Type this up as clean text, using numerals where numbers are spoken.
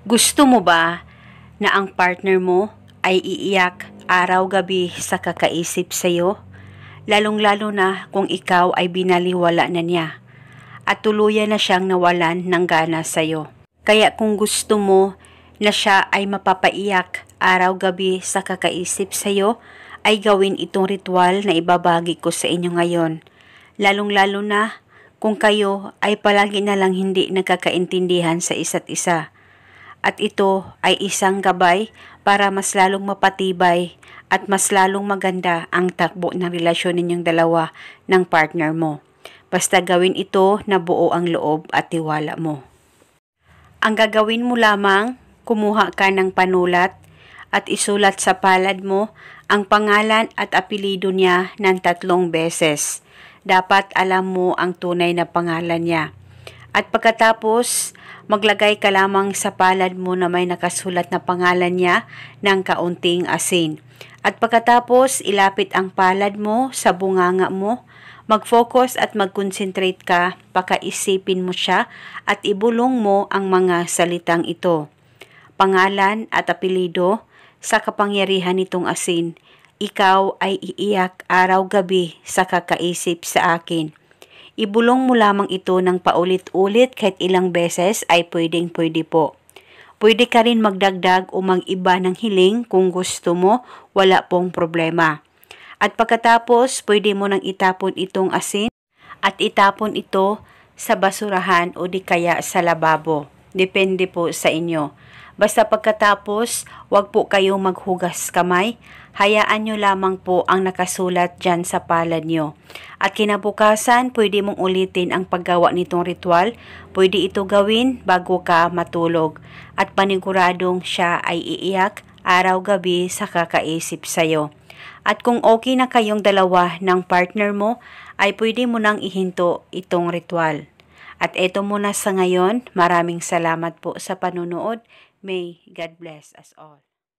Gusto mo ba na ang partner mo ay iiyak araw-gabi sa kakaisip sa'yo? Lalong-lalo na kung ikaw ay binaliwala na niya at tuluyan na siyang nawalan ng gana sa'yo. Kaya kung gusto mo na siya ay mapapaiyak araw-gabi sa kakaisip sa'yo, ay gawin itong ritual na ibabagi ko sa inyo ngayon. Lalong-lalo na kung kayo ay palagi na lang hindi nagkakaintindihan sa isa't isa. At ito ay isang gabay para mas lalong mapatibay at mas lalong maganda ang takbo ng relasyon ninyong dalawa ng partner mo. Basta gawin ito na buo ang loob at tiwala mo. Ang gagawin mo lamang, kumuha ka ng panulat at isulat sa palad mo ang pangalan at apelido niya ng 3 beses. Dapat alam mo ang tunay na pangalan niya. At pagkatapos, maglagay ka lamang sa palad mo na may nakasulat na pangalan niya ng kaunting asin. At pagkatapos, ilapit ang palad mo sa bunganga mo, mag-focus at mag-concentrate ka, pakaisipin mo siya at ibulong mo ang mga salitang ito. Pangalan at apelido, sa kapangyarihan nitong asin, ikaw ay iiyak araw-gabi sa kakaisip sa akin. Ibulong mo lamang ito ng paulit-ulit kahit ilang beses ay pwedeng-pwede po. Pwede ka rin magdagdag o mag-iba ng hiling kung gusto mo, wala pong problema. At pagkatapos, pwede mo nang itapon itong asin at itapon ito sa basurahan o di kaya sa lababo. Depende po sa inyo. Basta pagkatapos, wag po kayong maghugas kamay. Hayaan nyo lamang po ang nakasulat dyan sa palad nyo. At kinabukasan, pwede mong ulitin ang paggawa nitong ritual. Pwede ito gawin bago ka matulog. At paniguradong siya ay iiyak araw-gabi sa kakaisip sa'yo. At kung okay na kayong dalawa ng partner mo, ay pwede mo nang ihinto itong ritual. At eto muna sa ngayon, maraming salamat po sa panunood. May God bless us all.